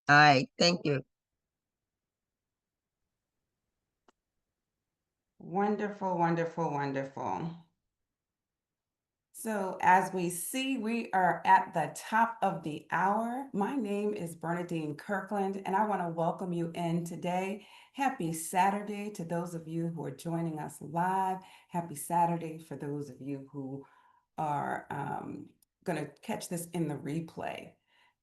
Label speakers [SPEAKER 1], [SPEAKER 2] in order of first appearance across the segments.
[SPEAKER 1] All right, thank you.
[SPEAKER 2] Wonderful, wonderful, wonderful. So, as we see, we are at the top of the hour. My name is Bernadine Kirkland, and I want to welcome you in today. Happy Saturday to those of you who are joining us live. Happy Saturday for those of you who are going to catch this in the replay.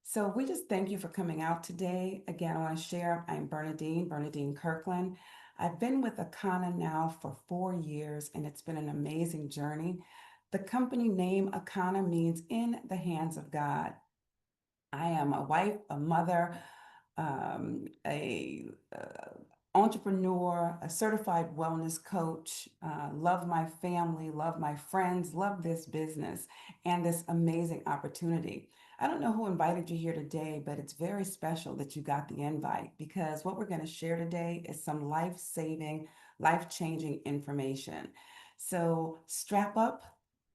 [SPEAKER 2] So, we just thank you for coming out today. Again, I want to share I'm Bernadine Kirkland. I've been with Akana now for 4 years, and it's been an amazing journey. The company name Akana means in the hands of God. I am a wife, a mother, a entrepreneur, a certified wellness coach. Love my family, love my friends, love this business and this amazing opportunity. I don't know who invited you here today, but it's very special that you got the invite because what we're going to share today is some life-saving, life-changing information. So strap up,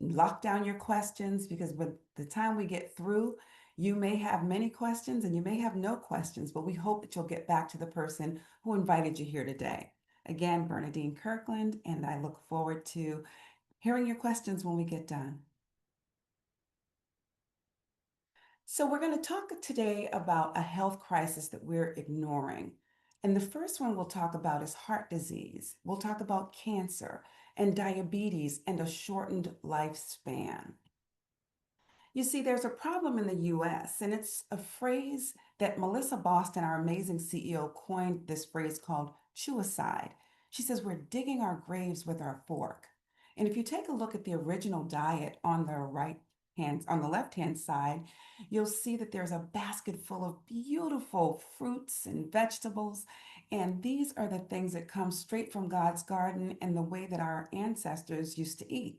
[SPEAKER 2] lock down your questions because by the time we get through, you may have many questions and you may have no questions, but we hope that you'll get back to the person who invited you here today. Again, Bernadine Kirkland, and I look forward to hearing your questions when we get done. So, we're going to talk today about a health crisis that we're ignoring. And the first one we'll talk about is heart disease. We'll talk about cancer and diabetes and a shortened lifespan. You see, there's a problem in the US, and it's a phrase that Melissa Boston, our amazing CEO, coined this phrase called chewicide. She says, we're digging our graves with our fork. And if you take a look at the original diet on the on the left hand side, you'll see that there's a basket full of beautiful fruits and vegetables. And these are the things that come straight from God's garden and the way that our ancestors used to eat.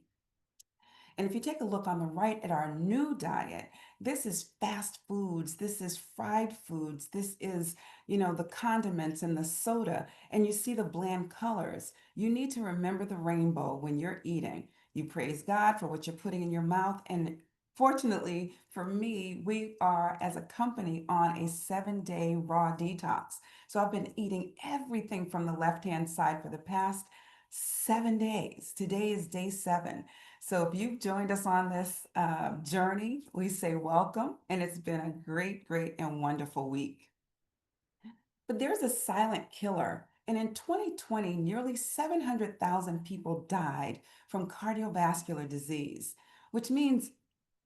[SPEAKER 2] And if you take a look on the right at our new diet, this is fast foods, this is fried foods, this is, the condiments and the soda, and you see the bland colors. You need to remember the rainbow when you're eating. You praise God for what you're putting in your mouth. And fortunately for me, we are as a company on a 7 day raw detox. So I've been eating everything from the left hand side for the past 7 days. Today is day 7. So if you've joined us on this journey, we say welcome, and it's been a great, great, and wonderful week. But there's a silent killer. And in 2020, nearly 700,000 people died from cardiovascular disease, which means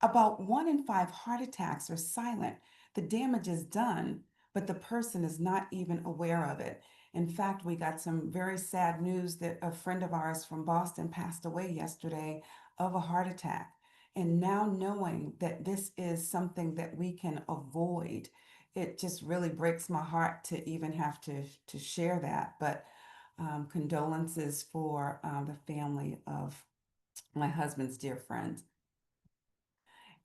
[SPEAKER 2] about 1 in 5 heart attacks are silent. The damage is done, but the person is not even aware of it. In fact, we got some very sad news that a friend of ours from Boston passed away yesterday of a heart attack. And now knowing that this is something that we can avoid, it just really breaks my heart to even have to share that. But condolences for the family of my husband's dear friend.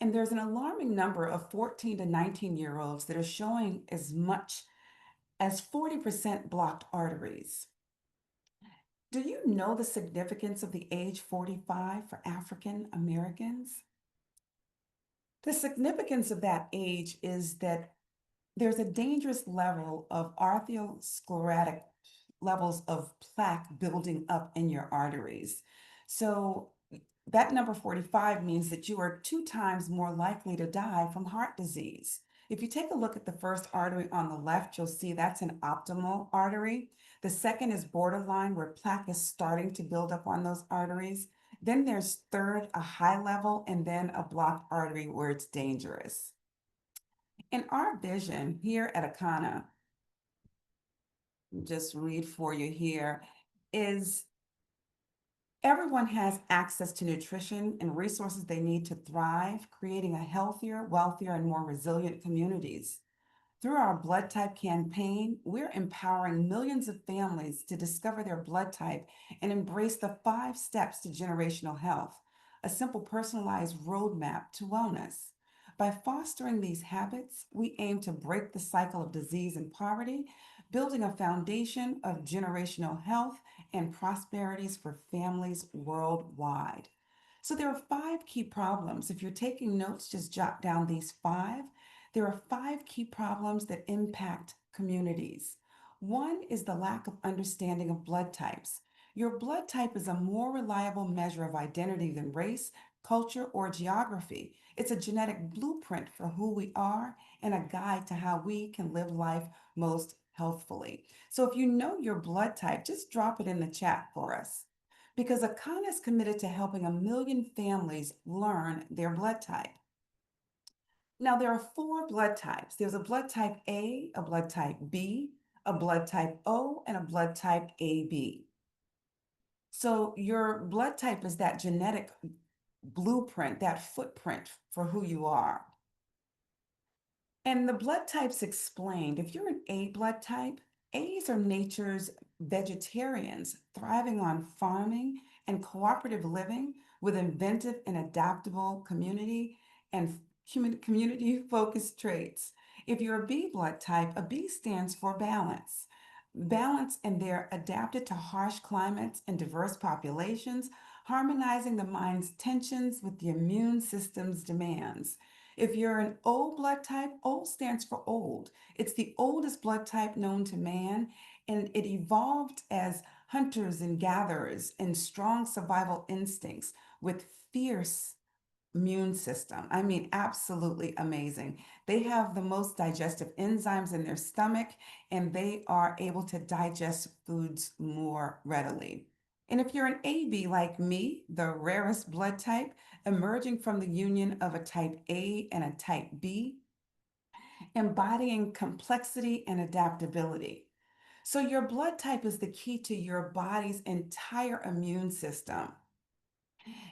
[SPEAKER 2] And there's an alarming number of 14 to 19-year-olds that are showing as much as 40% blocked arteries. Do you know the significance of the age 45 for African Americans? The significance of that age is that there's a dangerous level of arteriosclerotic levels of plaque building up in your arteries. So that number 45 means that you are 2 times more likely to die from heart disease. If you take a look at the first artery on the left, you'll see that's an optimal artery. The second is borderline, where plaque is starting to build up on those arteries. Then there's third, a high level, and then a blocked artery where it's dangerous. In our vision here at Akana, just read for you here, is everyone has access to nutrition and resources they need to thrive, creating a healthier, wealthier, and more resilient communities. Through our blood type campaign, we're empowering millions of families to discover their blood type and embrace the 5 steps to generational health, a simple personalized roadmap to wellness. By fostering these habits, we aim to break the cycle of disease and poverty, building a foundation of generational health and prosperities for families worldwide. So, there are 5 key problems. If you're taking notes, just jot down these 5. there are five key problems that impact communities. One is the lack of understanding of blood types. Your blood type is a more reliable measure of identity than race, culture, or geography. It's a genetic blueprint for who we are and a guide to how we can live life most healthfully. So if you know your blood type, just drop it in the chat for us. Because Akana is committed to helping 1 million families learn their blood type. Now, there are four blood types. There's a blood type A, a blood type B, a blood type O, and a blood type AB. So your blood type is that genetic blueprint, that footprint for who you are. And the blood types explained. If you're an A blood type, A's are nature's vegetarians thriving on farming and cooperative living with inventive and adaptable community and community focused traits. If you're a B blood type, a B stands for balance. Balance, and they're adapted to harsh climates and diverse populations, harmonizing the mind's tensions with the immune system's demands. If you're an O blood type, O stands for old. It's the oldest blood type known to man, and it evolved as hunters and gatherers and strong survival instincts with fierce immune system. I mean, absolutely amazing. They have the most digestive enzymes in their stomach, and they are able to digest foods more readily. And if you're an AB like me, the rarest blood type, emerging from the union of a type A and a type B, embodying complexity and adaptability. So, your blood type is the key to your body's entire immune system.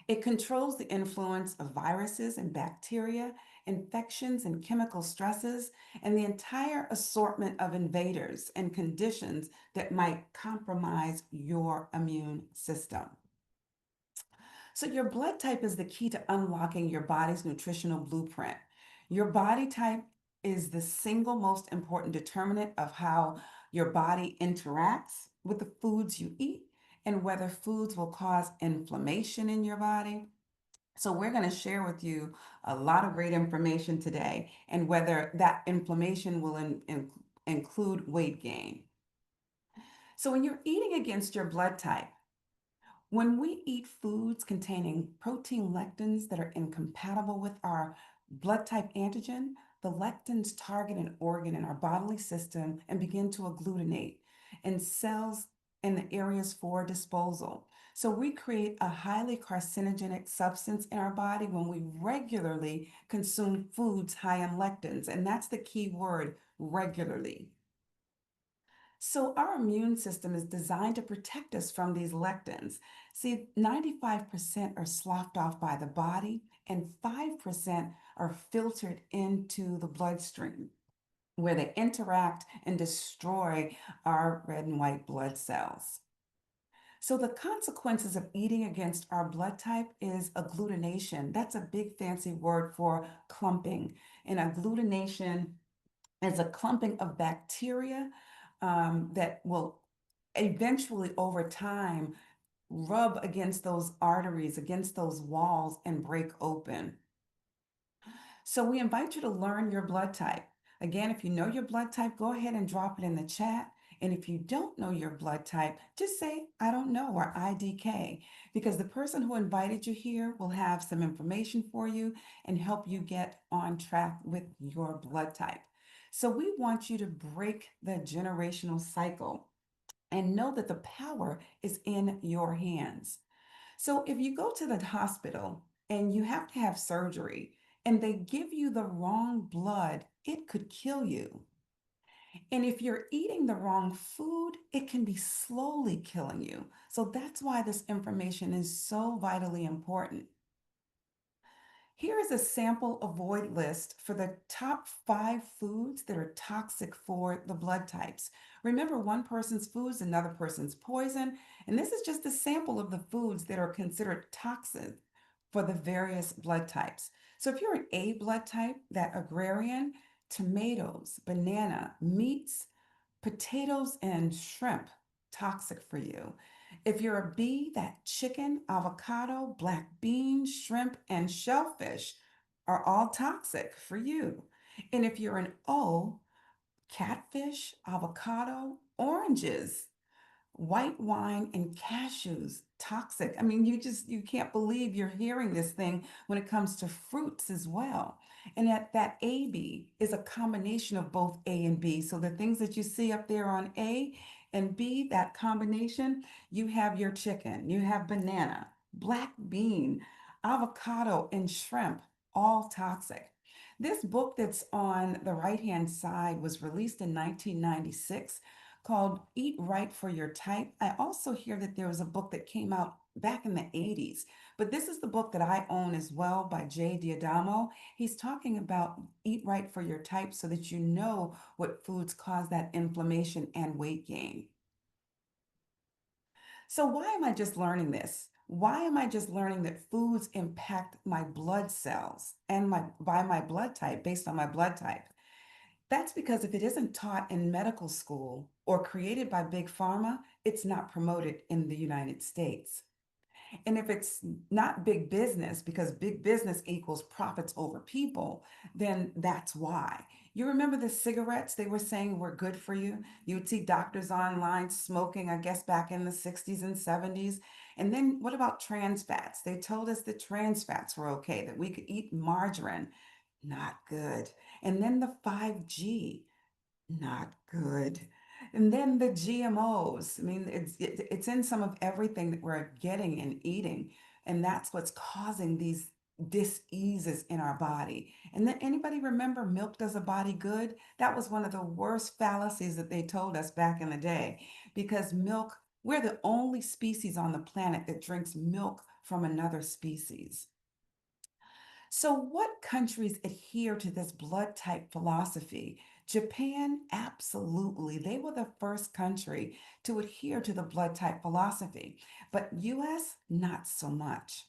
[SPEAKER 2] It controls the influence of viruses and bacteria, infections and chemical stresses, and the entire assortment of invaders and conditions that might compromise your immune system. So, your blood type is the key to unlocking your body's nutritional blueprint. Your body type is the single most important determinant of how your body interacts with the foods you eat and whether foods will cause inflammation in your body. So, we're going to share with you a lot of great information today and whether that inflammation will include weight gain. So, when you're eating against your blood type, when we eat foods containing protein lectins that are incompatible with our blood type antigen, the lectins target an organ in our bodily system and begin to agglutinate in cells in the areas for disposal. So we create a highly carcinogenic substance in our body when we regularly consume foods high in lectins. And that's the key word, regularly. So, our immune system is designed to protect us from these lectins. See, 95% are sloughed off by the body, and 5% are filtered into the bloodstream, where they interact and destroy our red and white blood cells. So, the consequences of eating against our blood type is agglutination. That's a big fancy word for clumping. And agglutination is a clumping of bacteria that will eventually, over time, rub against those arteries, against those walls, and break open. So, we invite you to learn your blood type. Again, if you know your blood type, go ahead and drop it in the chat. And if you don't know your blood type, just say, I don't know, or IDK, because the person who invited you here will have some information for you and help you get on track with your blood type. So, we want you to break the generational cycle and know that the power is in your hands. So if you go to the hospital and you have to have surgery and they give you the wrong blood, it could kill you. And if you're eating the wrong food, it can be slowly killing you. So that's why this information is so vitally important. Here is a sample avoid list for the top 5 foods that are toxic for the blood types. Remember, one person's food is another person's poison, and this is just a sample of the foods that are considered toxic for the various blood types. So if you're an A blood type, that agrarian, tomatoes, banana, meats, potatoes, and shrimp, toxic for you. If you're a bee, that chicken, avocado, black beans, shrimp, and shellfish are all toxic for you. And if you're an O, catfish, avocado, oranges, white wine, and cashews toxic. I mean, you can't believe you're hearing this thing when it comes to fruits as well. And that AB is a combination of both A and B. So the things that you see up there on A and B, that combination, you have your chicken, you have banana, black bean, avocado, and shrimp, all toxic. This book that's on the right hand side was released in 1996 called Eat Right for Your Type. I also hear that there was a book that came out back in the 80s, but this is the book that I own as well by Jay Diadamo. He's talking about Eat Right for Your Type so that you know what foods cause that inflammation and weight gain. So, why am I just learning this? Why am I just learning that foods impact my blood cells and my blood type based on my blood type? That's because if it isn't taught in medical school or created by Big Pharma, it's not promoted in the United States. And if it's not big business, because big business equals profits over people, then that's why. You remember the cigarettes they were saying were good for you? You would see doctors online smoking, I guess, back in the 60s and 70s. And then what about trans fats? They told us that trans fats were okay, that we could eat margarine. Not good. And then the 5G, not good. And then the GMOs. I mean, it's in some of everything that we're getting and eating, and that's what's causing these diseases in our body. And then anybody remember milk does a body good? That was one of the worst fallacies that they told us back in the day, because milk, we're the only species on the planet that drinks milk from another species. So, what countries adhere to this blood type philosophy? Japan, absolutely. They were the first country to adhere to the blood type philosophy, but US, not so much.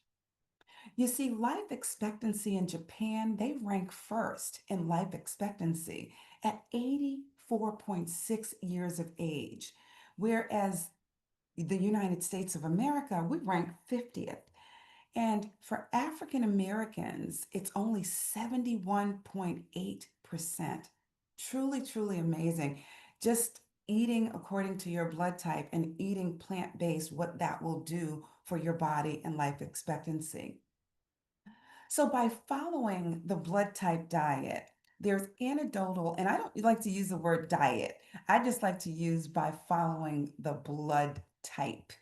[SPEAKER 2] You see, life expectancy in Japan, they rank first in life expectancy at 84.6 years of age, whereas the United States of America, we rank 50th. And for African Americans, it's only 71.8%. Truly, truly amazing. Just eating according to your blood type and eating plant-based, what that will do for your body and life expectancy. So by following the blood type diet, there's anecdotal, and I don't like to use the word diet. I just like to use by following the blood type,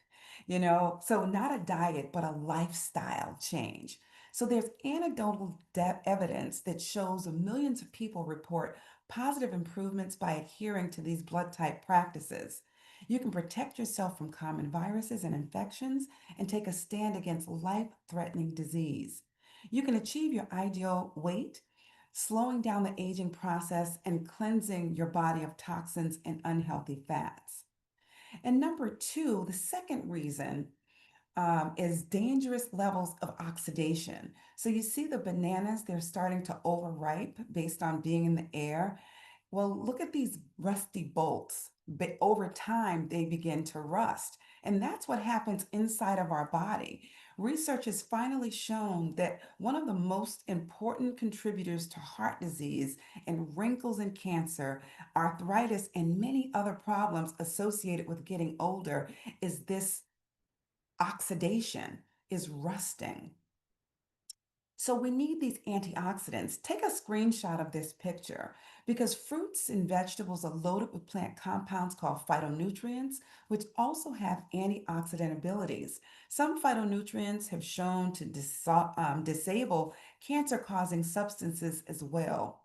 [SPEAKER 2] so not a diet, but a lifestyle change. So there's anecdotal evidence that shows millions of people report positive improvements by adhering to these blood type practices. You can protect yourself from common viruses and infections and take a stand against life-threatening disease. You can achieve your ideal weight, slowing down the aging process and cleansing your body of toxins and unhealthy fats. And number two, the second reason is dangerous levels of oxidation. So you see the bananas, they're starting to overripe based on being in the air. Well, look at these rusty bolts. But over time, they begin to rust. And that's what happens inside of our body. Research has finally shown that one of the most important contributors to heart disease and wrinkles and cancer, arthritis, and many other problems associated with getting older is this oxidation, is rusting. So we need these antioxidants. Take a screenshot of this picture because fruits and vegetables are loaded with plant compounds called phytonutrients, which also have antioxidant abilities. Some phytonutrients have shown to disable cancer-causing substances as well.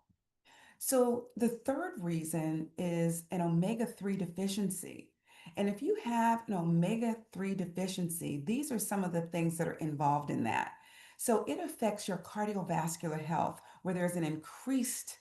[SPEAKER 2] So the third reason is an omega-3 deficiency. And if you have an omega-3 deficiency, these are some of the things that are involved in that. So it affects your cardiovascular health, where there's an increased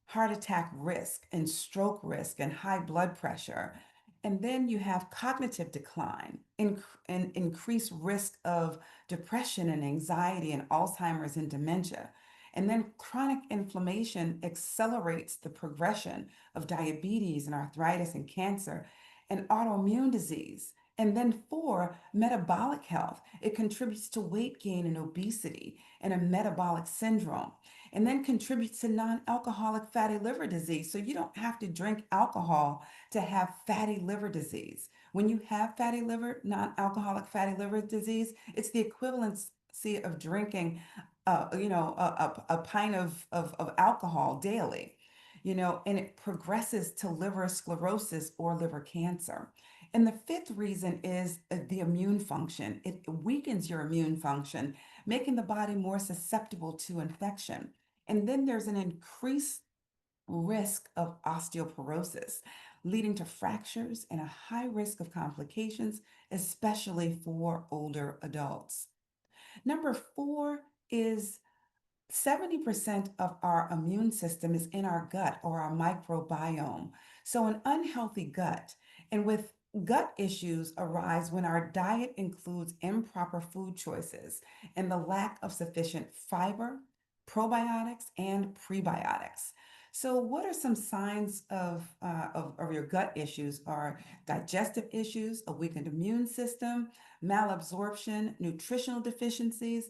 [SPEAKER 2] heart attack risk and stroke risk and high blood pressure. And then you have cognitive decline and increased risk of depression and anxiety and Alzheimer's and dementia. And then chronic inflammation accelerates the progression of diabetes and arthritis and cancer and autoimmune disease. And then four, metabolic health. It contributes to weight gain and obesity and a metabolic syndrome. And then contributes to non-alcoholic fatty liver disease. So you don't have to drink alcohol to have fatty liver disease. When you have fatty liver, non-alcoholic fatty liver disease, it's the equivalency of drinking, a pint of alcohol daily, and it progresses to liver sclerosis or liver cancer. And the fifth reason is the immune function. It weakens your immune function, making the body more susceptible to infection. And then there's an increased risk of osteoporosis, leading to fractures and a high risk of complications, especially for older adults. Number four is 70% of our immune system is in our gut or our microbiome. So, an unhealthy gut, and with gut issues arise when our diet includes improper food choices and the lack of sufficient fiber, probiotics, and prebiotics. So, what are some signs of your gut issues? Are digestive issues, a weakened immune system, malabsorption, nutritional deficiencies,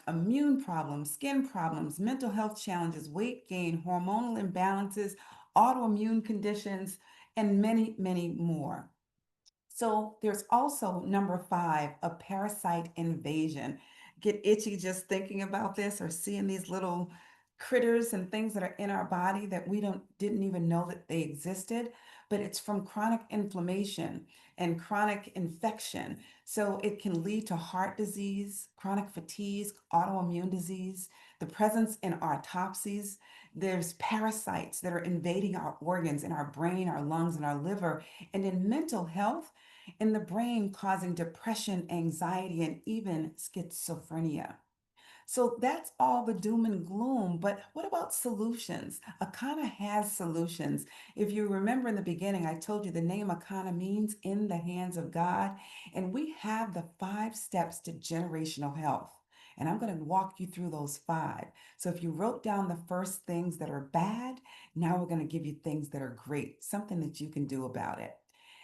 [SPEAKER 2] immune problems, skin problems, mental health challenges, weight gain, hormonal imbalances, autoimmune conditions, and many, many more. So there's also number five, a parasite invasion. Get itchy just thinking about this or seeing these little critters and things that are in our body that we don't didn't even know that they existed, but it's from chronic inflammation and chronic infection. So it can lead to heart disease, chronic fatigue, autoimmune disease, the presence in autopsies. There's parasites that are invading our organs in our brain, our lungs, and our liver. And in mental health, in the brain causing depression, anxiety, and even schizophrenia. So that's all the doom and gloom. But what about solutions? Akana has solutions. If you remember in the beginning, I told you the name Akana means in the hands of God. And we have the 5 steps to generational health. And I'm going to walk you through those five. So if you wrote down the first things that are bad, now we're going to give you things that are great, something that you can do about it.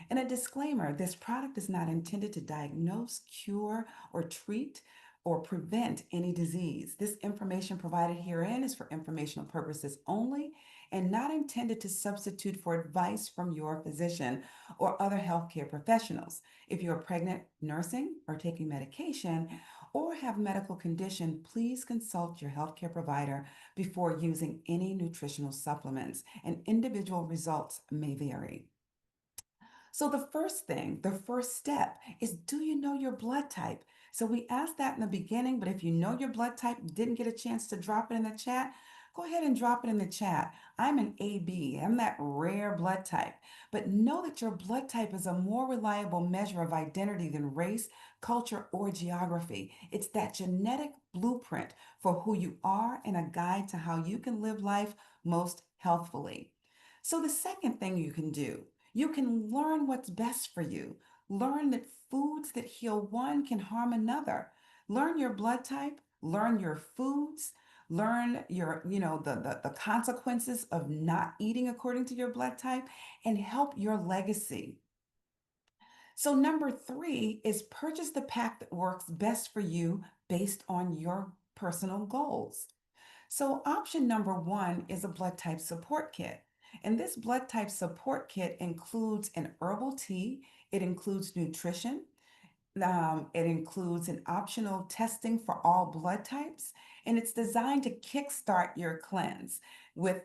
[SPEAKER 2] And a disclaimer, this product is not intended to diagnose, cure, or treat or prevent any disease. This information provided herein is for informational purposes only and not intended to substitute for advice from your physician or other healthcare professionals. If you are pregnant, nursing, or taking medication, or have medical condition, please consult your healthcare provider before using any nutritional supplements, and individual results may vary. So the first step is, do you know your blood type? So we asked that in the beginning, but if you know your blood type, didn't get a chance to drop it in the chat, go ahead and drop it in the chat. I'm an AB. I'm that rare blood type. But know that your blood type is a more reliable measure of identity than race, culture, or geography. It's that genetic blueprint for who you are and a guide to how you can live life most healthfully. So the second thing you can do, you can learn what's best for you. Learn that foods that heal one can harm another. Learn your blood type, learn your foods, learn the consequences of not eating according to your blood type, and help your legacy. So number three is purchase the pack that works best for you based on your personal goals. So, option number one is a blood type support kit. And this blood type support kit includes an herbal tea, it includes nutrition, it includes an optional testing for all blood types, and it's designed to kickstart your cleanse with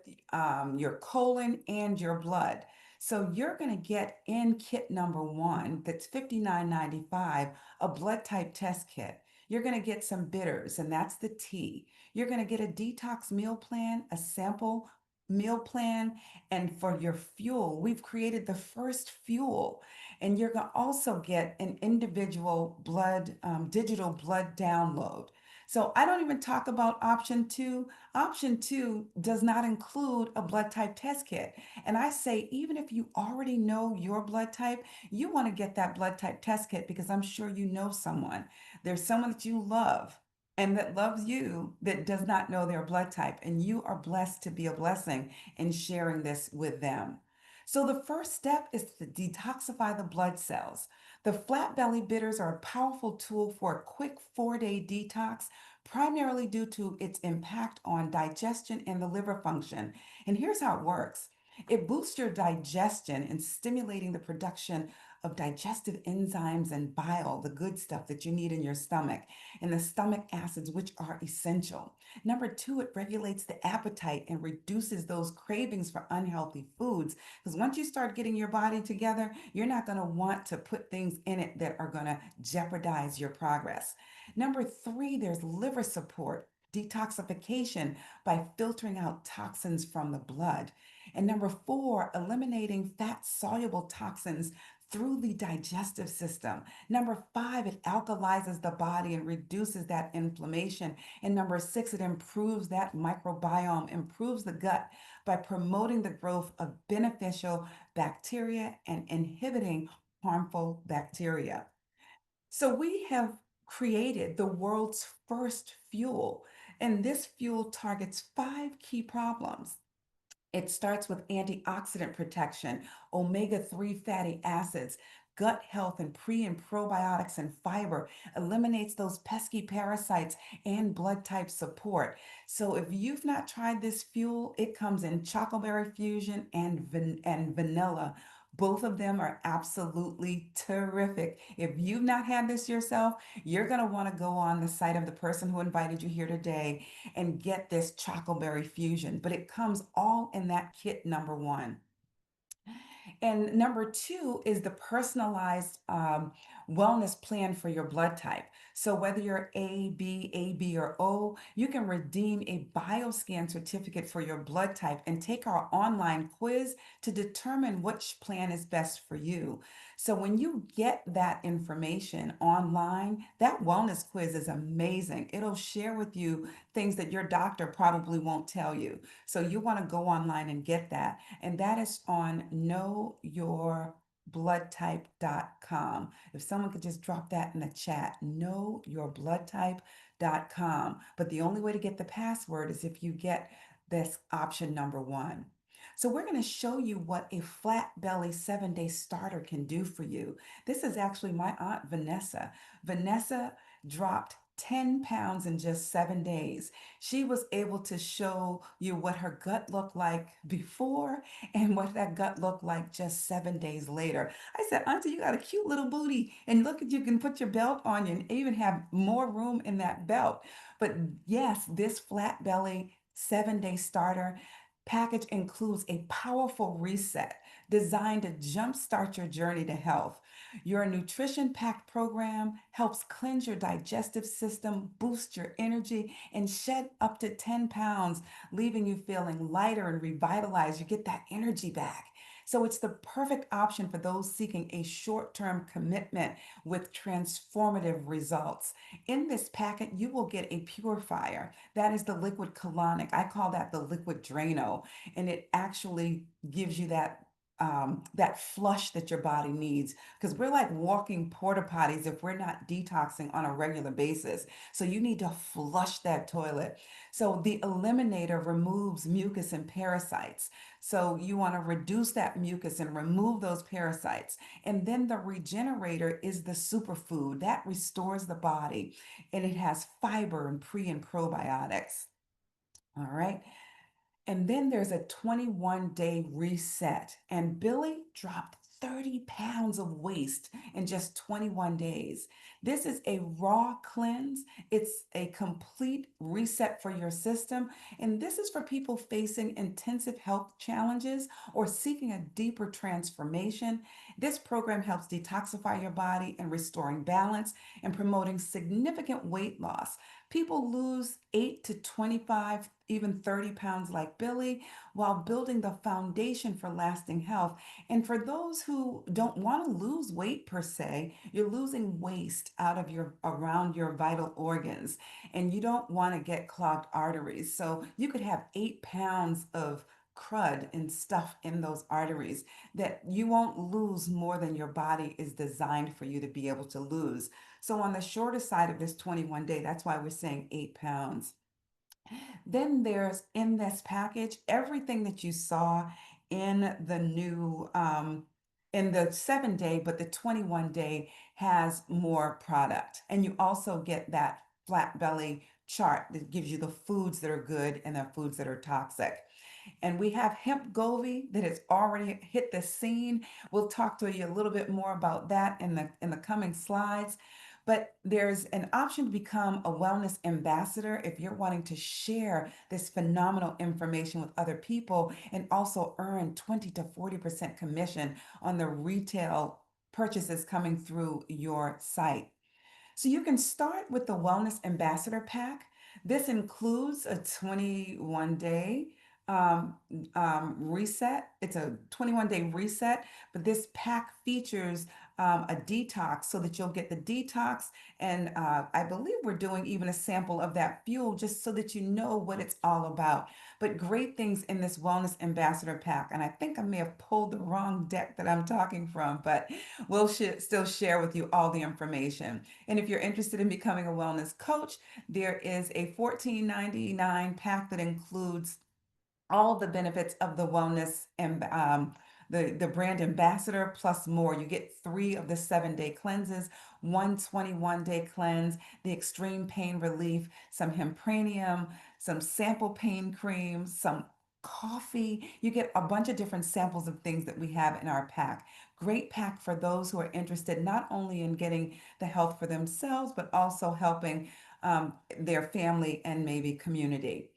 [SPEAKER 2] your colon and your blood. So you're going to get in kit number one, that's $59.95, a blood type test kit. You're going to get some bitters, and that's the tea. You're going to get a detox meal plan, a sample meal plan, and for your fuel, we've created the first fuel, and you're going to also get an individual blood, digital blood download. So I don't even talk about option two. Option two does not include a blood type test kit. And I say, even if you already know your blood type, you want to get that blood type test kit because I'm sure you know someone. There's someone that you love and that loves you that does not know their blood type. And you are blessed to be a blessing in sharing this with them. So the first step is to detoxify the blood cells. The flat belly bitters are a powerful tool for a quick 4-day detox, primarily due to its impact on digestion and the liver function. And here's how it works. It boosts your digestion and stimulating the production of digestive enzymes and bile, the good stuff that you need in your stomach, and the stomach acids, which are essential. Number two, it regulates the appetite and reduces those cravings for unhealthy foods. Because once you start getting your body together, you're not going to want to put things in it that are going to jeopardize your progress. Number three, there's liver support. Detoxification by filtering out toxins from the blood. And number four, eliminating fat soluble toxins through the digestive system. Number five, it alkalizes the body and reduces that inflammation. And number six, it improves that microbiome, improves the gut by promoting the growth of beneficial bacteria and inhibiting harmful bacteria. So we have created the world's first fuel, and this fuel targets five key problems. It starts with antioxidant protection, omega 3 fatty acids, gut health, and pre and probiotics and fiber, eliminates those pesky parasites and blood type support. So, if you've not tried this fuel, it comes in chocoberry fusion and, and vanilla. Both of them are absolutely terrific. If you've not had this yourself, you're going to want to go on the site of the person who invited you here today and get this chocoberry fusion. But it comes all in that kit number one. And number two is the personalized wellness plan for your blood type. So whether you're AB, or O, you can redeem a bioscan certificate for your blood type and take our online quiz to determine which plan is best for you. So when you get that information online, that wellness quiz is amazing. It'll share with you things that your doctor probably won't tell you. So you want to go online and get that. And that is on knowyourbloodtype.com. If someone could just drop that in the chat, knowyourbloodtype.com. But the only way to get the password is if you get this option number one. So we're going to show you what a flat belly 7-day starter can do for you. This is actually my aunt Vanessa. Vanessa dropped 10 pounds in just 7 days. She was able to show you what her gut looked like before and what that gut looked like just 7 days later. I said, Auntie, you got a cute little booty, and look at you can put your belt on you and even have more room in that belt. But yes, this flat belly 7-day starter package includes a powerful reset designed to jumpstart your journey to health. Your nutrition packed program helps cleanse your digestive system, boost your energy, and shed up to 10 pounds, leaving you feeling lighter and revitalized. You get that energy back. So it's the perfect option for those seeking a short term commitment with transformative results. In this packet, you will get a purifier. That is the liquid colonic. I call that the liquid Drano, and it actually gives you that flush that your body needs, because we're like walking porta potties if we're not detoxing on a regular basis. So you need to flush that toilet. So the eliminator removes mucus and parasites. So you want to reduce that mucus and remove those parasites. And then the regenerator is the superfood that restores the body, and it has fiber and pre and probiotics. All right. And then there's a 21-day reset. And Billy dropped 30 pounds of waste in just 21 days. This is a raw cleanse. It's a complete reset for your system. And this is for people facing intensive health challenges or seeking a deeper transformation. This program helps detoxify your body and restoring balance and promoting significant weight loss. People lose 8 to 25, even 30 pounds like Billy, while building the foundation for lasting health. And for those who don't want to lose weight per se, you're losing waste out of your around your vital organs, and you don't want to get clogged arteries. So you could have 8 pounds of crud and stuff in those arteries that you won't lose more than your body is designed for you to be able to lose. So on the shorter side of this 21-day, that's why we're saying 8 pounds. Then there's in this package everything that you saw in the new in the 7 day, but the 21 day has more product. And you also get that flat belly chart that gives you the foods that are good and the foods that are toxic. And we have hemp Govi that has already hit the scene. We'll talk to you a little bit more about that in the coming slides. But there's an option to become a wellness ambassador if you're wanting to share this phenomenal information with other people and also earn 20 to 40% commission on the retail purchases coming through your site. So you can start with the Wellness Ambassador Pack. This includes a 21-day um, reset. It's a 21-day reset, but this pack features a detox so that you'll get the detox. And I believe we're doing even a sample of that fuel just so that you know what it's all about. But great things in this Wellness Ambassador Pack. And I think I may have pulled the wrong deck that I'm talking from, but we'll still share with you all the information. And if you're interested in becoming a wellness coach, there is a $14.99 pack that includes all the benefits of the wellness and the brand ambassador plus more. You get 3 of the 7 day cleanses, 1 21-day cleanse, the extreme pain relief, some hempranium, some sample pain creams, some coffee. You get a bunch of different samples of things that we have in our pack. Great pack for those who are interested not only in getting the health for themselves, but also helping their family and maybe community.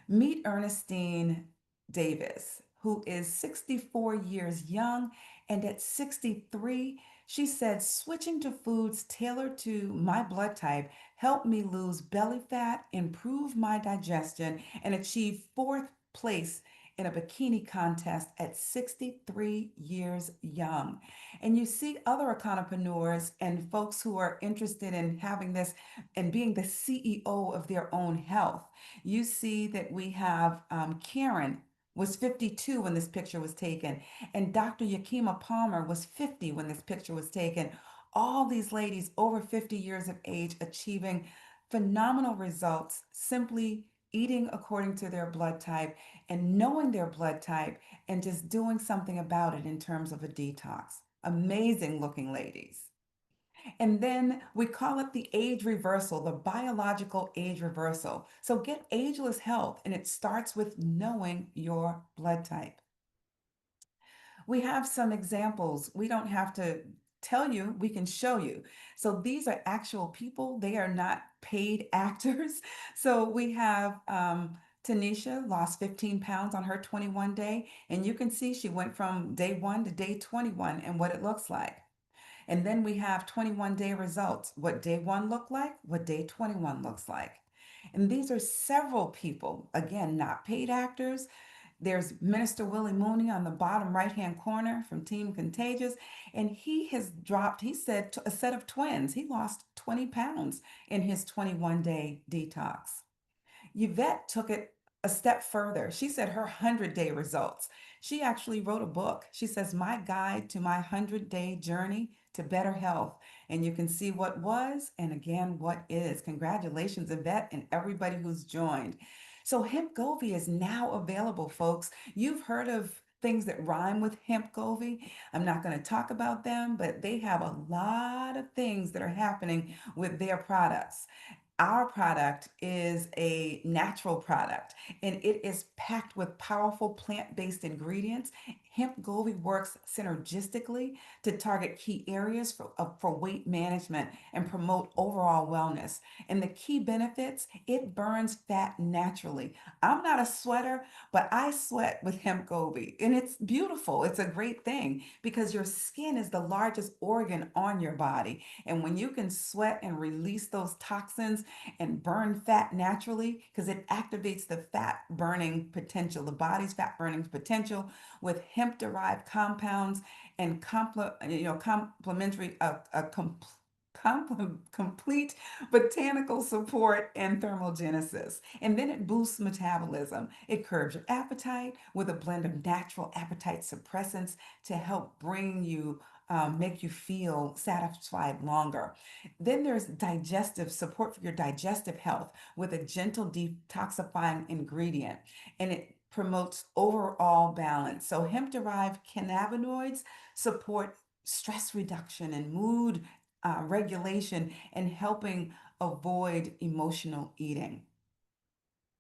[SPEAKER 2] Meet Ernestine Davis, who is 64 years young, and at 63, she said, switching to foods tailored to my blood type helped me lose belly fat, improve my digestion, and achieve fourth place in a bikini contest at 63 years young. And you see other entrepreneurs and folks who are interested in having this and being the CEO of their own health. You see that we have Karen was 52 when this picture was taken, and Dr. Yakima Palmer was 50 when this picture was taken. All these ladies over 50 years of age achieving phenomenal results simply eating according to their blood type and knowing their blood type and just doing something about it in terms of a detox. Amazing looking ladies. And then we call it the age reversal, the biological age reversal. So get ageless health, and it starts with knowing your blood type. We have some examples. We don't have to tell you, we can show you. So these are actual people, they are not paid actors. So we have Tanisha lost 15 pounds on her 21 day, and you can see she went from day 1 to day 21 and what it looks like. And then we have 21-day results, what day 1 looked like, what day 21 looks like. And these are several people, again, not paid actors. There's Minister Willie Mooney on the bottom right-hand corner from Team Contagious, and he has dropped, he said, a set of twins. He lost 20 pounds in his 21-day detox. Yvette took it a step further. She said her 100-day results. She actually wrote a book. She says, My Guide to My 100-Day Journey to Better Health. And you can see what was and again what is. Congratulations, Yvette, and everybody who's joined. So, Hemp Govi is now available, folks. You've heard of things that rhyme with Hemp Govi. I'm not going to talk about them, but they have a lot of things that are happening with their products. Our product is a natural product and it is packed with powerful plant-based ingredients. Hemp Govi works synergistically to target key areas for weight management and promote overall wellness. And the key benefits, it burns fat naturally. I'm not a sweater, but I sweat with Hemp Govi and it's beautiful. It's a great thing because your skin is the largest organ on your body. And when you can sweat and release those toxins and burn fat naturally, because it activates the fat burning potential, the body's fat burning potential with hemp derived compounds and complementary, complete botanical support and thermogenesis. And then it boosts metabolism. It curbs your appetite with a blend of natural appetite suppressants to help bring you, make you feel satisfied longer. Then there's digestive support for your digestive health with a gentle detoxifying ingredient. And it promotes overall balance. So, hemp derived cannabinoids support stress reduction and mood regulation and helping avoid emotional eating,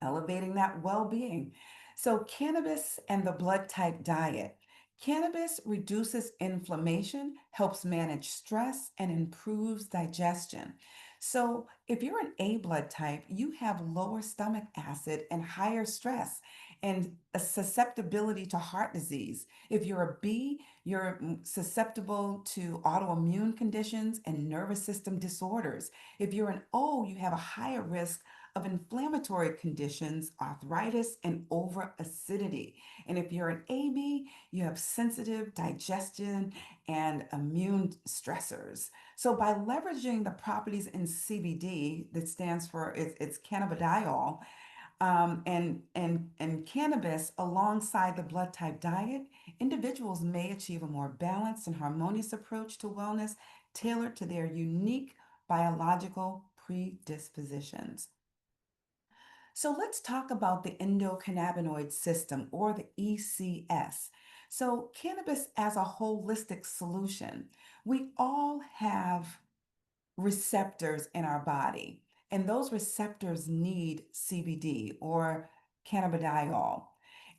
[SPEAKER 2] elevating that well being. So, cannabis and the blood type diet. Cannabis reduces inflammation, helps manage stress, and improves digestion. So, if you're an A blood type, you have lower stomach acid and higher stress and a susceptibility to heart disease. If you're a B, you're susceptible to autoimmune conditions and nervous system disorders. If you're an O, you have a higher risk of inflammatory conditions, arthritis, and over acidity. And if you're an AB, you have sensitive digestion and immune stressors. So, by leveraging the properties in CBD, that stands for it's cannabidiol, and cannabis alongside the blood type diet, individuals may achieve a more balanced and harmonious approach to wellness tailored to their unique biological predispositions. So let's talk about the endocannabinoid system, or the ECS. So, cannabis as a holistic solution. We all have receptors in our body, and those receptors need CBD or cannabidiol.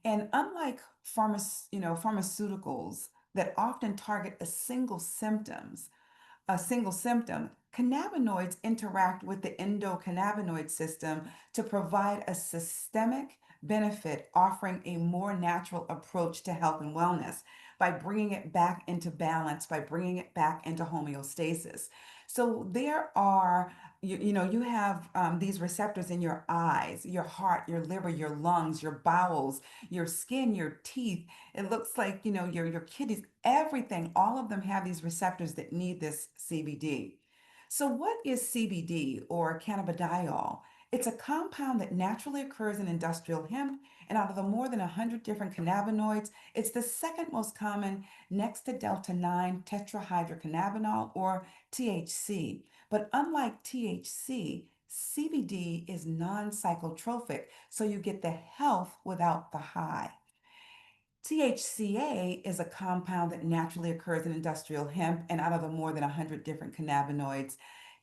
[SPEAKER 2] And unlike pharmaceuticals that often target a single symptom, cannabinoids interact with the endocannabinoid system to provide a systemic benefit, offering a more natural approach to health and wellness by bringing it back into balance, by bringing it back into homeostasis. So there are, you have these receptors in your eyes, your heart, your liver, your lungs, your bowels, your skin, your teeth. It looks like, your kidneys, everything, all of them have these receptors that need this CBD. So, what is CBD, or cannabidiol? It's a compound that naturally occurs in industrial hemp, and out of the more than 100 different cannabinoids, it's the second most common next to delta 9 tetrahydrocannabinol, or THC. But unlike THC, CBD is non psychotropic, so you get the health without the high. THCA is a compound that naturally occurs in industrial hemp, and out of the more than 100 different cannabinoids,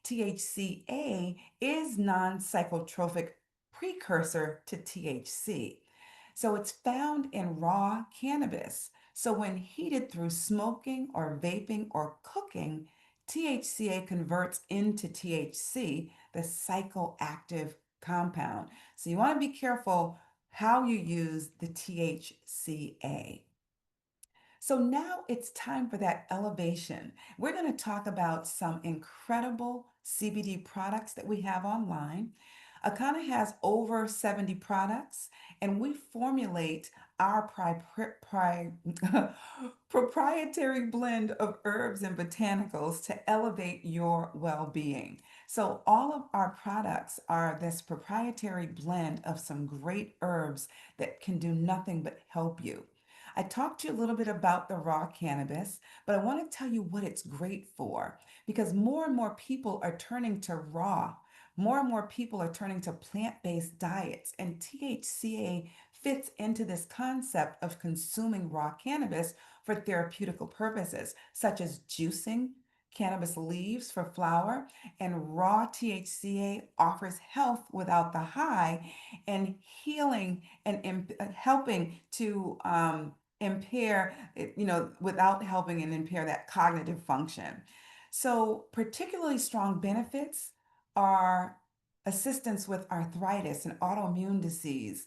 [SPEAKER 2] THCA is non-psychotropic precursor to THC. So it's found in raw cannabis. So when heated through smoking or vaping or cooking, THCA converts into THC, the psychoactive compound. So you want to be careful how you use the THCA. So now it's time for that elevation. We're going to talk about some incredible CBD products that we have online. Akana has over 70 products, and we formulate our proprietary blend of herbs and botanicals to elevate your well being. So, all of our products are this proprietary blend of some great herbs that can do nothing but help you. I talked to you a little bit about the raw cannabis, but I want to tell you what it's great for, because more and more people are turning to raw. More and more people are turning to plant based diets, and THCA fits into this concept of consuming raw cannabis for therapeutical purposes, such as juicing cannabis leaves for flour, and raw THCA offers health without the high and healing and helping to impair it, without helping and impair that cognitive function. So, particularly strong benefits are assistance with arthritis and autoimmune disease,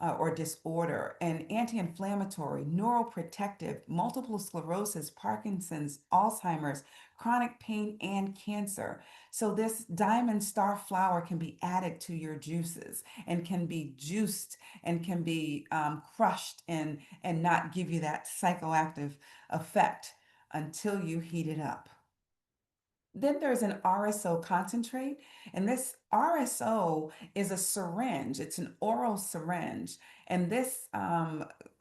[SPEAKER 2] or disorder, and anti inflammatory, neuroprotective, multiple sclerosis, Parkinson's, Alzheimer's, chronic pain, and cancer. So, this diamond star flower can be added to your juices and can be juiced and can be crushed and not give you that psychoactive effect until you heat it up. Then there's an RSO concentrate, and this RSO is a syringe. It's an oral syringe, and this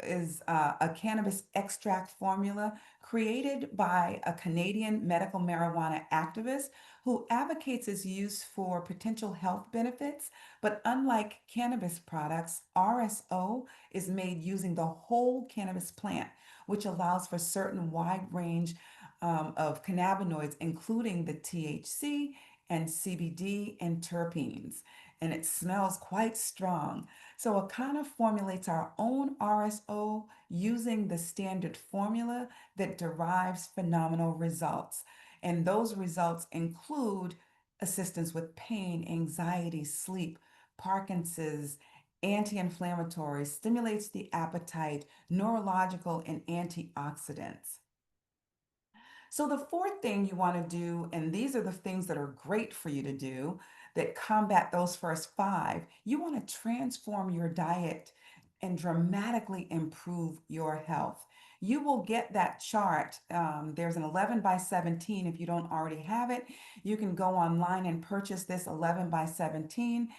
[SPEAKER 2] is a cannabis extract formula created by a Canadian medical marijuana activist who advocates its use for potential health benefits. But unlike cannabis products, RSO is made using the whole cannabis plant, which allows for certain wide range of cannabinoids, including the THC and CBD and terpenes. And it smells quite strong. So Akana formulates our own RSO using the standard formula that derives phenomenal results. And those results include assistance with pain, anxiety, sleep, Parkinson's, anti-inflammatory, stimulates the appetite, neurological, and antioxidants. So, the fourth thing you want to do, and these are the things that are great for you to do that combat those first five, you want to transform your diet and dramatically improve your health. You will get that chart. There's an 11 by 17. If you don't already have it, you can go online and purchase this 11 by 17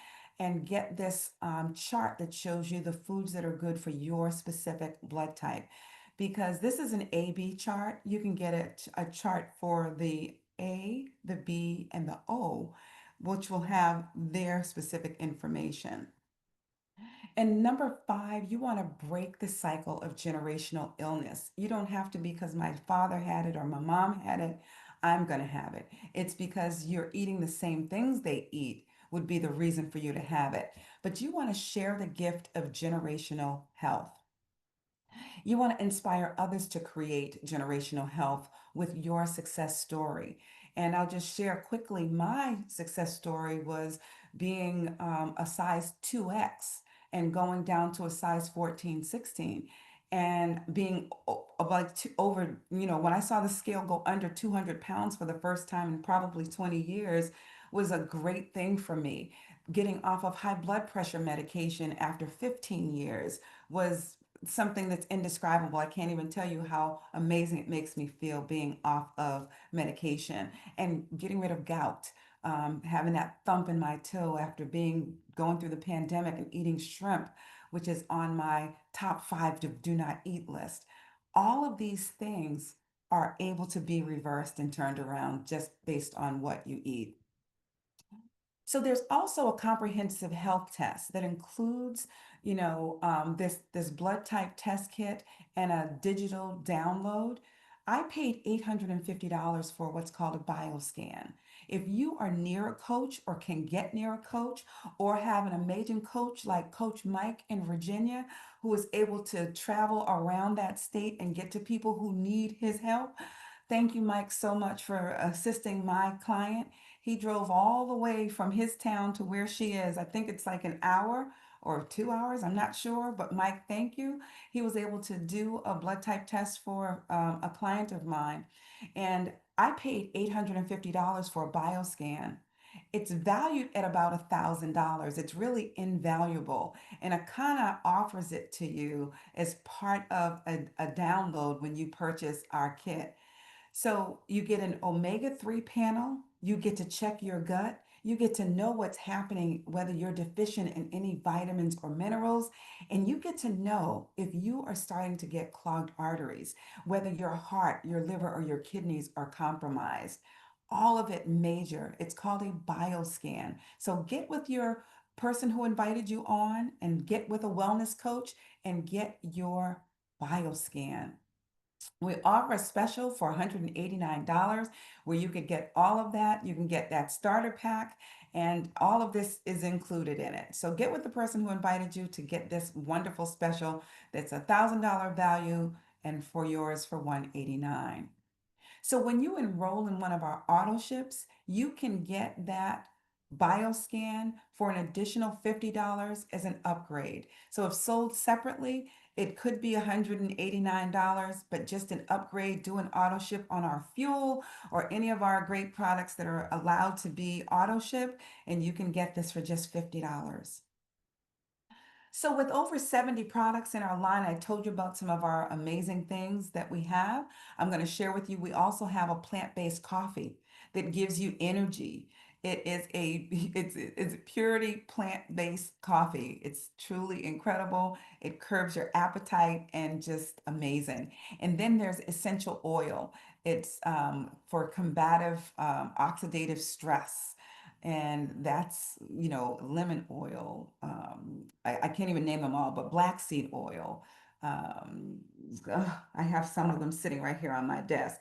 [SPEAKER 2] and get this chart that shows you the foods that are good for your specific blood type, because this is an A-B chart. You can get a chart for the A, the B, and the O, which will have their specific information. And number five, you want to break the cycle of generational illness. You don't have to because my father had it or my mom had it, I'm going to have it. It's because you're eating the same things they eat would be the reason for you to have it. But you want to share the gift of generational health. You want to inspire others to create generational health with your success story. And I'll just share quickly my success story was being a size 2X and going down to a size 14, 16, and being like over, when I saw the scale go under 200 pounds for the first time in probably 20 years was a great thing for me. Getting off of high blood pressure medication after 15 years was something that's indescribable. I can't even tell you how amazing it makes me feel being off of medication and getting rid of gout. Having that thump in my toe after being going through the pandemic and eating shrimp, which is on my top five to do not eat list. All of these things are able to be reversed and turned around just based on what you eat. So there's also a comprehensive health test that includes, this blood type test kit and a digital download. I paid $850 for what's called a bioscan. If you are near a coach or can get near a coach or have an amazing coach like Coach Mike in Virginia, who is able to travel around that state and get to people who need his help, thank you, Mike, so much for assisting my client. He drove all the way from his town to where she is. I think it's like an hour or 2 hours. I'm not sure. But Mike, thank you. He was able to do a blood type test for a client of mine. And I paid $850 for a bioscan. It's valued at about $1,000. It's really invaluable. And Akana offers it to you as part of a download when you purchase our kit. So you get an omega-3 panel, you get to check your gut, you get to know what's happening, whether you're deficient in any vitamins or minerals, and you get to know if you are starting to get clogged arteries, whether your heart, your liver, or your kidneys are compromised. All of it major. It's called a bioscan. So get with your person who invited you on and get with a wellness coach and get your bioscan. We offer a special for $189 where you could get all of that. You can get that starter pack, and all of this is included in it. So get with the person who invited you to get this wonderful special that's $1,000 value and for yours for $189. So when you enroll in one of our auto ships, you can get that bioscan for an additional $50 as an upgrade. So if sold separately, it could be $189, but just an upgrade, do an auto ship on our fuel or any of our great products that are allowed to be auto ship, and you can get this for just $50. So, with over 70 products in our line, I told you about some of our amazing things that we have. I'm going to share with you. We also have a plant-based coffee that gives you energy. It is a it's a purity plant-based coffee. It's truly incredible. It curbs your appetite and just amazing. And then there's essential oil. It's for combative oxidative stress, and that's, lemon oil. I can't even name them all, but black seed oil. um, I have some of them sitting right here on my desk.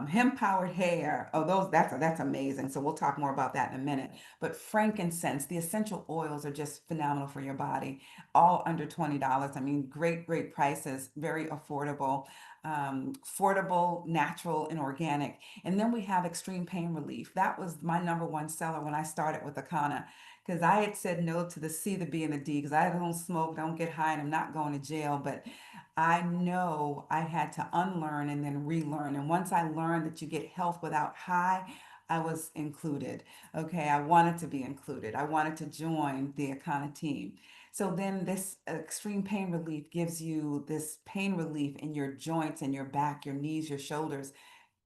[SPEAKER 2] Hemp powered hair. Oh, those that's amazing. So we'll talk more about that in a minute. But frankincense, the essential oils are just phenomenal for your body. All under $20. I mean, great prices, very affordable, affordable, natural, and organic. And then we have extreme pain relief. That was my number one seller when I started with Akana, because I had said no to the C, the B, and the D, because I don't smoke, don't get high, and I'm not going to jail. But I know I had to unlearn and then relearn. And once I learned that you get health without high, I was included. Okay, I wanted to be included. I wanted to join the Akana team. So then this extreme pain relief gives you this pain relief in your joints and your back, your knees, your shoulders.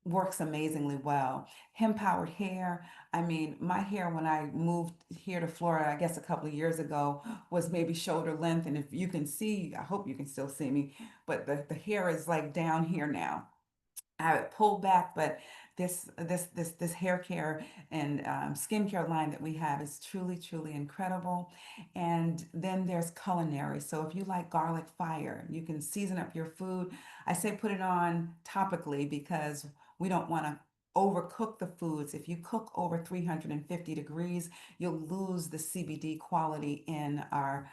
[SPEAKER 2] Works amazingly well. Hemp powered hair. I mean, my hair when I moved here to Florida, I guess a couple of years ago, was maybe shoulder length. And if you can see, I hope you can still see me, but the hair is like down here now. I have it pulled back, but this hair care and skincare line that we have is truly incredible. And then there's culinary. So if you like garlic fire, you can season up your food. I say put it on topically because we don't want to overcook the foods. If you cook over 350 degrees, you'll lose the CBD quality in our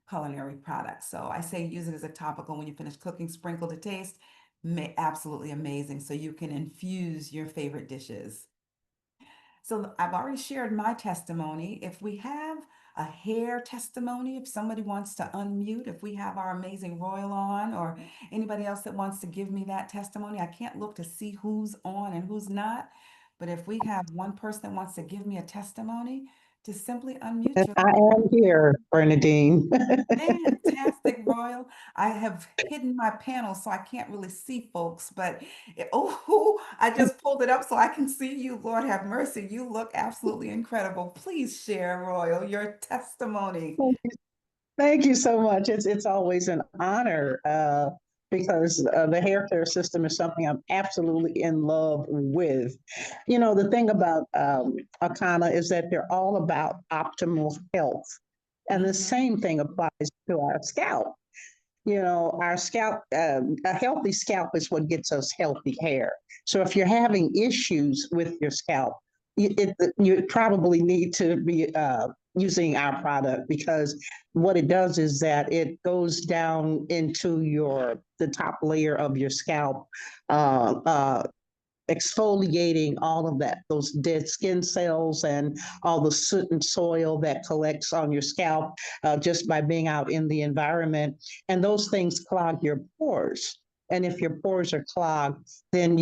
[SPEAKER 2] culinary products. So I say use it as a topical when you finish cooking, sprinkle to taste. Absolutely amazing. So you can infuse your favorite dishes. So I've already shared my testimony. If we have a hair testimony, if somebody wants to unmute, if we have our amazing Royal on, or anybody else that wants to give me that testimony, I can't look to see who's on and who's not. But if we have one person that wants to give me a testimony, just simply unmute your.
[SPEAKER 1] I am here, Bernadine.
[SPEAKER 2] Fantastic, Royal. I have hidden my panel so I can't really see folks, but oh, I just pulled it up so I can see you. Lord have mercy. You look absolutely incredible. Please share, Royal, your testimony.
[SPEAKER 1] Thank you so much. It's always an honor because the hair care system is something I'm absolutely in love with. You know, the thing about Akana is that they're all about optimal health, and the
[SPEAKER 2] Mhm.
[SPEAKER 1] same thing applies to our scalp. You know, our scalp, a healthy scalp is what gets us healthy hair. So if you're having issues with your scalp, you probably need to be using our product because what it does is that it goes down into the top layer of your scalp, uh, uh, exfoliating all of that, those dead skin cells and all the soot and soil that collects on your scalp just by being out in the environment. And those things clog your pores. And if your pores are clogged, then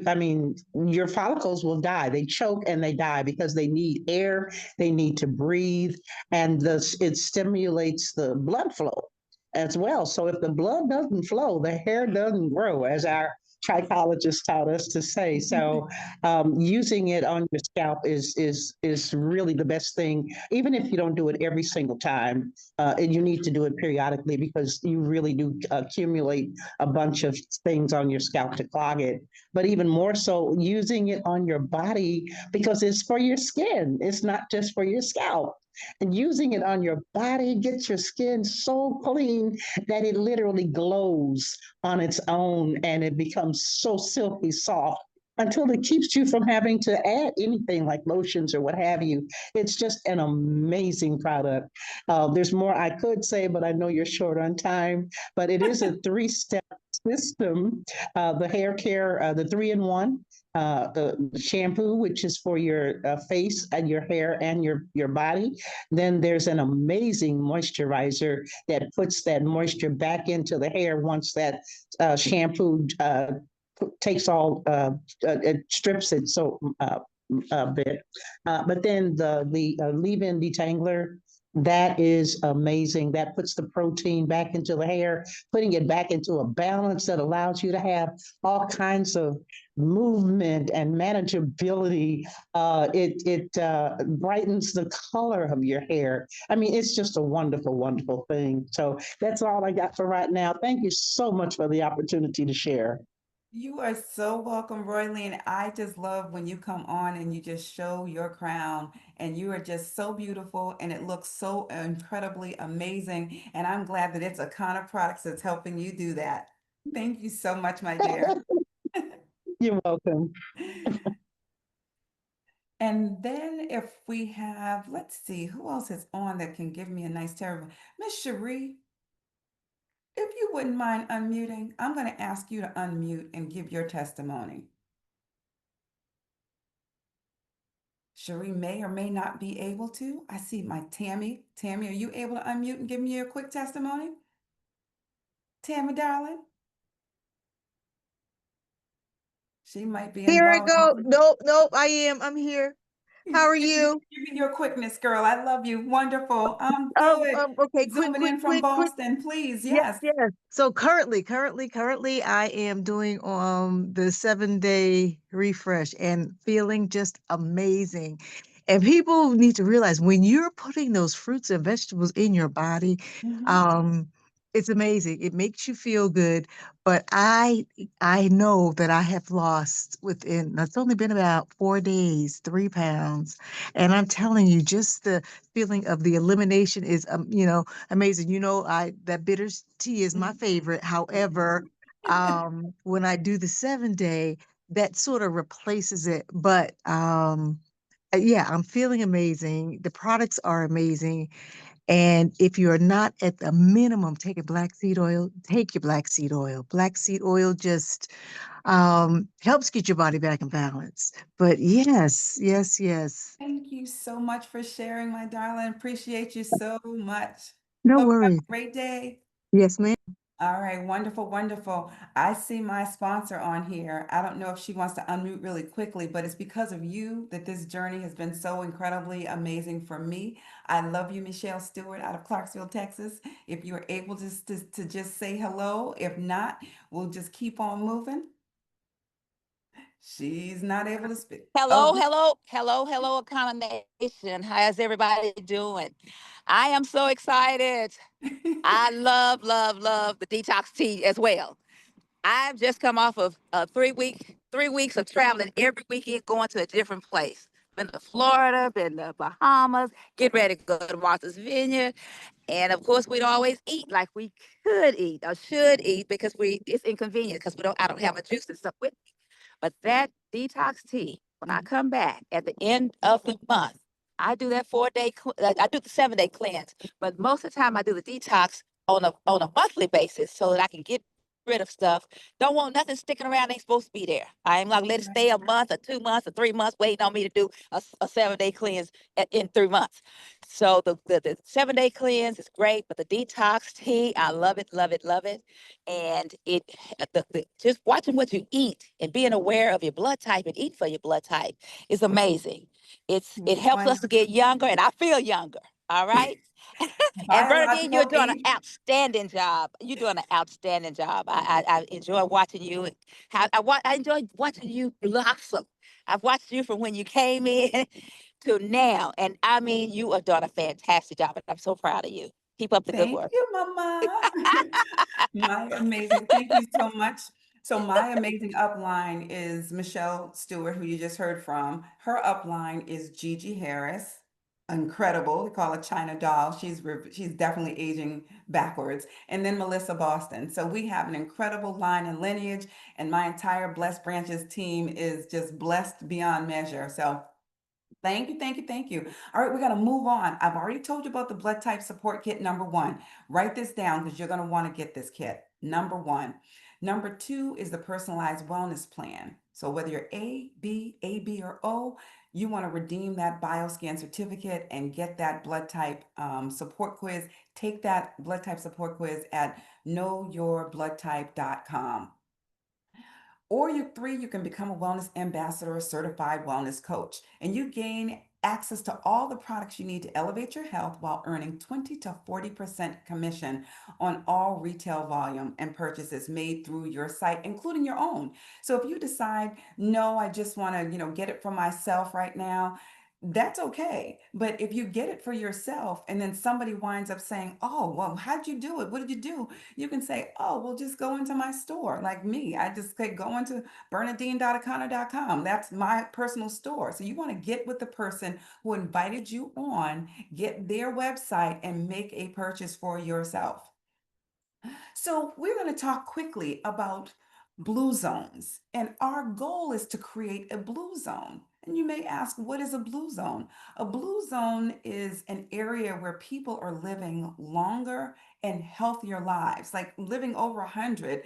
[SPEAKER 1] I mean, your follicles will die. They choke and they die because they need air, they need to breathe, and it stimulates the blood flow as well. So if the blood doesn't flow, the hair doesn't grow, as our trichologist taught us to say. So using it on your scalp is really the best thing, even if you don't do it every single time. And you need to do it periodically because you really do accumulate a bunch of things on your scalp to clog it. But even more so, using it on your body because it's for your skin. It's not just for your scalp. And using it on your body gets your skin so clean that it literally glows on its own and it becomes so silky soft until it keeps you from having to add anything like lotions or what have you. It's just an amazing product. There's more I could say, but I know you're short on time. But it is a three-step system. The hair care, the three-in-one. The shampoo, which is for your face and your hair and your body. Then there's an amazing moisturizer that puts that moisture back into the hair once that shampoo takes it strips it so a bit. But then the leave-in detangler. That is amazing. That puts the protein back into the hair, putting it back into a balance that allows you to have all kinds of movement and manageability. It brightens the color of your hair. I mean, it's just a wonderful, wonderful thing. So that's all I got for right now. Thank you so much for the opportunity to share.
[SPEAKER 2] You are so welcome, Royleen. I just love when you come on and you just show your crown, and you are just so beautiful and it looks so incredibly amazing. And I'm glad that it's a kind of products that's helping you do that. Thank you so much, my dear.
[SPEAKER 1] You're welcome.
[SPEAKER 2] And then if we have, let's see, who else is on that can give me a nice terrible. Miss Cherie, if you wouldn't mind unmuting, I'm going to ask you to unmute and give your testimony. Cherie may or may not be able to. I see my Tammy. Tammy, are you able to unmute and give me your quick testimony? Tammy, darling, she might be
[SPEAKER 3] Here I
[SPEAKER 2] involved.
[SPEAKER 3] go. Nope, nope, I am. I'm here. How are you?
[SPEAKER 2] Give me your quickness, girl. I love you. Wonderful. I'm good.
[SPEAKER 3] Okay, quick,
[SPEAKER 2] Zooming
[SPEAKER 3] quick,
[SPEAKER 2] in from
[SPEAKER 3] quick, quick.
[SPEAKER 2] Boston, please.
[SPEAKER 3] Yes,
[SPEAKER 2] Yes.
[SPEAKER 3] yes. So currently, I am doing the 7 day refresh and feeling just amazing. And people need to realize when you're putting those fruits and vegetables in your body,
[SPEAKER 2] Mhm.
[SPEAKER 3] um, it's amazing. It makes you feel good. But I know that I have lost within, it's only been about 4 days, 3 pounds. And I'm telling you, just the feeling of the elimination is amazing. I that bitter tea is my favorite. However, when I do the 7 day, that sort of replaces it. But yeah, I'm feeling amazing. The products are amazing. And if you're not at the minimum taking black seed oil, take your black seed oil. Black seed oil just helps get your body back in balance. But yes, yes, yes.
[SPEAKER 2] Thank you so much for sharing, my darling. Appreciate you so much.
[SPEAKER 3] No
[SPEAKER 2] Hope you have
[SPEAKER 3] worries.
[SPEAKER 2] a great day.
[SPEAKER 3] Yes, ma'am.
[SPEAKER 2] All right, wonderful, wonderful. I see my sponsor on here. I don't know if she wants to unmute really quickly, but it's because of you that this journey has been so incredibly amazing for me. I love you, Michelle Stewart out of Clarksville, Texas. If you're able to just say hello, if not, we'll just keep on moving. She's not able to speak.
[SPEAKER 4] Hello,
[SPEAKER 2] Oh,
[SPEAKER 4] hello, hello, hello, accommodation. How's everybody doing? I am so excited. I love, love, love the detox tea as well. I've just come off of a 3 weeks of traveling every weekend, going to a different place. Been to Florida, been to Bahamas, get ready to go to Martha's Vineyard. And of course, we'd always eat like we could eat or should eat because it's inconvenient because I don't have a juice and stuff with me. But that detox tea, when I come back at the end of the month, I do that 4 day, I do the 7 day cleanse, but most of the time I do the detox on a monthly basis so that I can get rid of stuff. Don't want nothing sticking around ain't supposed to be there. I ain't like let it stay a month or 2 months or 3 months waiting on me to do a 7 day cleanse in 3 months. So the 7 day cleanse is great, but the detox tea, I love it, love it, love it. And just watching what you eat and being aware of your blood type and eating for your blood type is amazing. It helps us to get younger, and I feel younger. All right. And Bernadine, you're
[SPEAKER 2] biological
[SPEAKER 4] doing an
[SPEAKER 2] age.
[SPEAKER 4] outstanding job. You're doing an outstanding job. I enjoy watching you. And I enjoy watching you blossom. I've watched you from when you came in to now, and I mean, you are doing a fantastic job. And I'm so proud of you. Keep up the good
[SPEAKER 2] Thank
[SPEAKER 4] work.
[SPEAKER 2] you, Mama. My amazing. Thank you so much. So my amazing upline is Michelle Stewart, who you just heard from. Her upline is Gigi Harris. Incredible. We call her China Doll. She's definitely aging backwards. And then Melissa Boston. So we have an incredible line and lineage, and my entire Blessed Branches team is just blessed beyond measure. So thank you, thank you, thank you. All right, we're going to move on. I've already told you about the blood type support kit number one. Write this down because you're going to want to get this kit. Number one. Number two is the personalized wellness plan. So whether you're A, B, or O, you want to redeem that bioscan certificate and get that blood type support quiz. Take that blood type support quiz at knowyourbloodtype.com. Or you can become a wellness ambassador or certified wellness coach, and you gain access to all the products you need to elevate your health while earning 20 to 40% commission on all retail volume and purchases made through your site, including your own. So if you decide, no, I just want to, get it for myself right now, that's okay. But if you get it for yourself and then somebody winds up saying, oh, well, how'd you do it? What did you do? You can say, oh, well, just go into my store. Like me, I just could go into bernadine.econo.com. That's my personal store. So you want to get with the person who invited you on, get their website, and make a purchase for yourself. So we're going to talk quickly about blue zones. And our goal is to create a blue zone. And you may ask, what is a blue zone? A blue zone is an area where people are living longer and healthier lives, like living over 100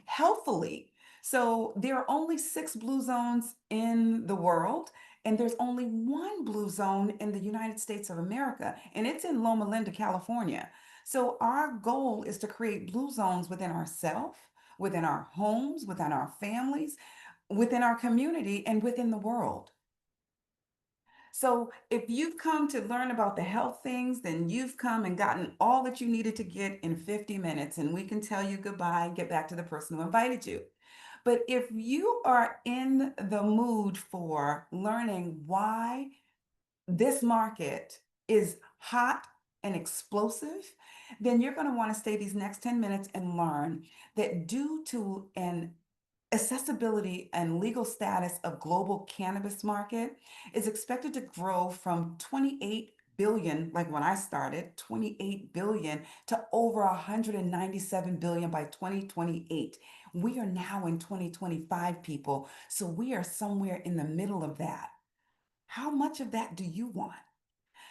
[SPEAKER 2] healthily. So there are only 6 blue zones in the world, and there's only one blue zone in the United States of America, and it's in Loma Linda, California. So our goal is to create blue zones within ourselves, within our homes, within our families, within our community, and within the world. So if you've come to learn about the health things, then you've come and gotten all that you needed to get in 50 minutes, and we can tell you goodbye and get back to the person who invited you. But if you are in the mood for learning why this market is hot and explosive, then you're going to want to stay these next 10 minutes and learn that due to an accessibility and legal status of global cannabis market is expected to grow from 28 billion, like when I started, 28 billion to over 197 billion by 2028. We are now in 2025, people. So we are somewhere in the middle of that. How much of that do you want?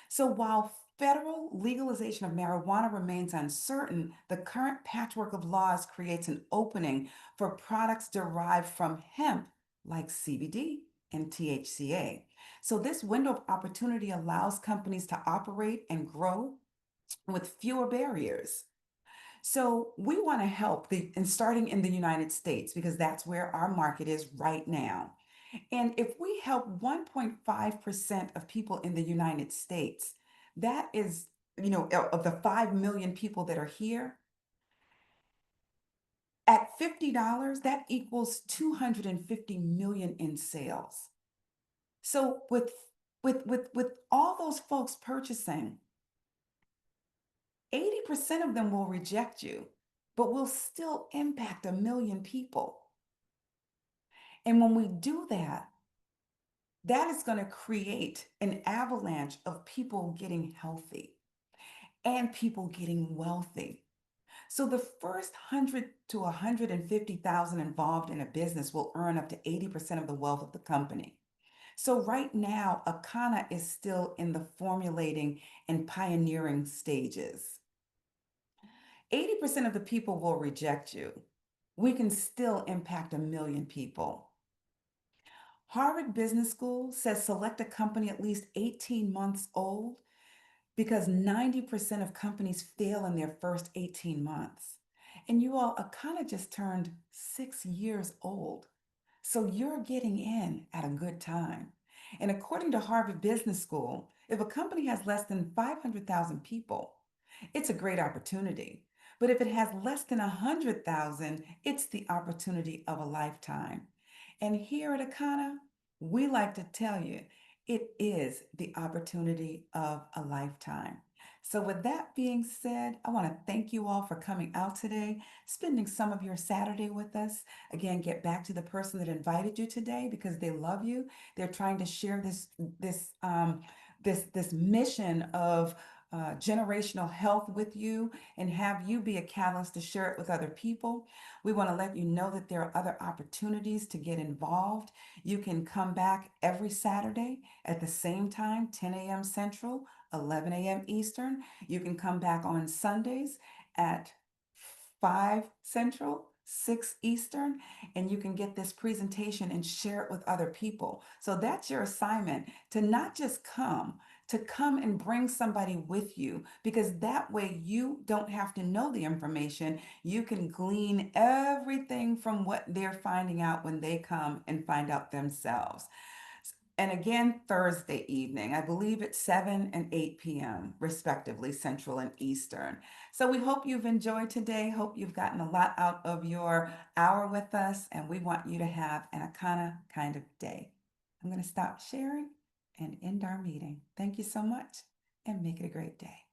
[SPEAKER 2] So while federal legalization of marijuana remains uncertain, the current patchwork of laws creates an opening for products derived from hemp like CBD and THCA. So this window of opportunity allows companies to operate and grow with fewer barriers. So we want to help and starting in the United States because that's where our market is right now. And if we help 1.5% of people in the United States, that is, of the 5 million people that are here, at $50, that equals 250 million in sales. So with all those folks purchasing, 80% of them will reject you, but will still impact a million people. And when we do that, that is going to create an avalanche of people getting healthy and people getting wealthy. So the first 100 to 150,000 involved in a business will earn up to 80% of the wealth of the company. So right now, Akana is still in the formulating and pioneering stages. 80% of the people will reject you. We can still impact a million people. Harvard Business School says select a company at least 18 months old because 90% of companies fail in their first 18 months. And you all are kind of just turned 6 years old. So you're getting in at a good time. And according to Harvard Business School, if a company has less than 500,000 people, it's a great opportunity. But if it has less than 100,000, it's the opportunity of a lifetime. And here at Akana, we like to tell you it is the opportunity of a lifetime. So, with that being said, I want to thank you all for coming out today, spending some of your Saturday with us. Again, get back to the person that invited you today because they love you. They're trying to share this mission of generational health with you and have you be a catalyst to share it with other people. We want to let you know that there are other opportunities to get involved. You can come back every Saturday at the same time, 10 a.m. Central, 11 a.m. Eastern. You can come back on Sundays at 5 Central, 6 Eastern, and you can get this presentation and share it with other people. So that's your assignment, to not just come, to come and bring somebody with you, because that way you don't have to know the information. You can glean everything from what they're finding out when they come and find out themselves. And again, Thursday evening, I believe it's 7 and 8 p.m., respectively, Central and Eastern. So we hope you've enjoyed today. Hope you've gotten a lot out of your hour with us, and we want you to have an Akana kind of day. I'm going to stop sharing and end our meeting. Thank you so much, and make it a great day.